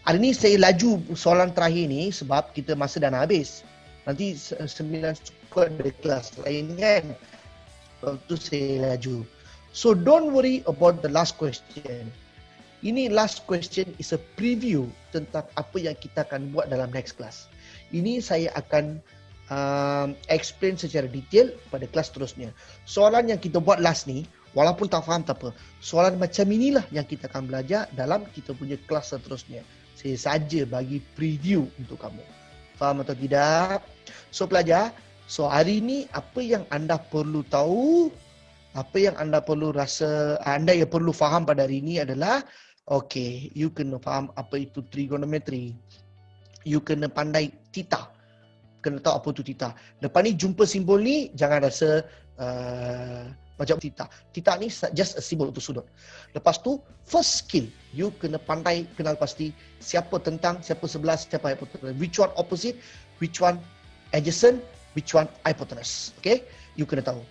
A: Hari ni saya laju soalan terakhir ni sebab kita masa dah nak habis. Nanti 9 suka dari kelas lain kan. Sebab tu saya laju. So don't worry about the last question. Ini last question is a preview tentang apa yang kita akan buat dalam next class. Ini saya akan explain secara detail pada kelas seterusnya. Soalan yang kita buat last ni, walaupun tak faham tak apa. Soalan macam inilah yang kita akan belajar dalam kita punya kelas seterusnya. Saya saja bagi preview untuk kamu. Faham atau tidak? So pelajar, so hari ni apa yang anda perlu tahu, apa yang anda perlu rasa, anda yang perlu faham pada hari ini adalah, okay, you kena faham apa itu trigonometry. You kena pandai theta. Kena tahu apa itu theta. Lepas ni jumpa simbol ni, jangan rasa macam theta. Theta ni just a symbol untuk sudut. Lepas tu, first skill, you kena pandai kenal pasti siapa tentang, siapa sebelah, siapa hypotenuse. Which one opposite, which one adjacent, which one hypotenuse. Okay? You kena tahu.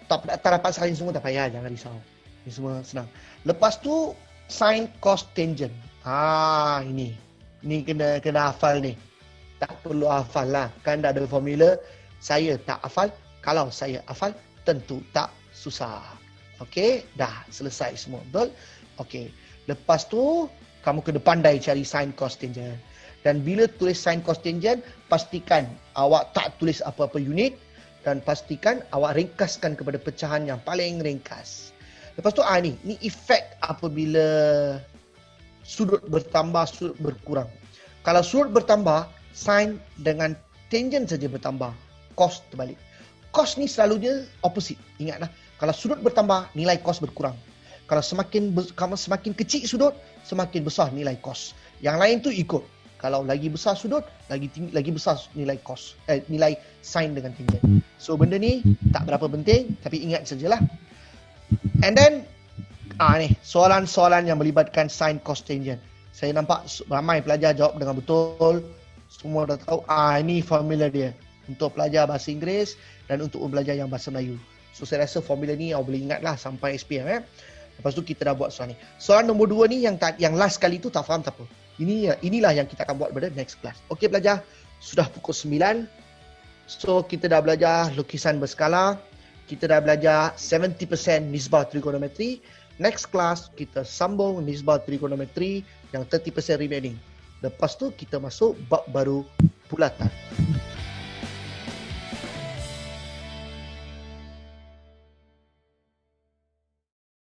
A: Tak dapat salin semua tak payah, jangan risau. Ini semua senang. Lepas tu, sin, cos, tangent. Ini. Ini kena hafal ni. Tak perlu hafal lah. Kan dah ada formula. Saya tak hafal. Kalau saya hafal, tentu tak susah. Okey, dah selesai semua. Betul? Okey. Lepas tu, kamu kena pandai cari sin, cos, tangent. Dan bila tulis sin, cos, tangent, pastikan awak tak tulis apa-apa unit. Dan pastikan awak ringkaskan kepada pecahan yang paling ringkas. Lepas tu, ni efek apabila sudut bertambah, sudut berkurang. Kalau sudut bertambah, sin dengan tangent saja bertambah, cos terbalik. Cos ni selalunya opposite. Ingatlah, kalau sudut bertambah, nilai cos berkurang. Kalau semakin kecil sudut, semakin besar nilai cos. Yang lain tu ikut. Kalau lagi besar sudut, lagi besar nilai cos. Nilai sin dengan tangent. So benda ni tak berapa penting, tapi ingat sajalah. And then ni soalan-soalan yang melibatkan sin, cos, tangent. Saya nampak ramai pelajar jawab dengan betul. Semua dah tahu. Ini formula dia untuk pelajar bahasa Inggeris dan untuk belajar yang bahasa Melayu. So saya rasa formula ni awak boleh ingatlah sampai SPM. Lepas tu kita dah buat soalan ni. Soalan nombor 2 ni yang last kali tu tak faham tak apa. Inilah yang kita akan buat pada next class. Okey pelajar, sudah pukul 9. So kita dah belajar lukisan berskala. Kita dah belajar 70% nisbah trigonometri. Next class kita sambung nisbah trigonometri yang 30% remaining. Lepas tu kita masuk bab baru bulatan.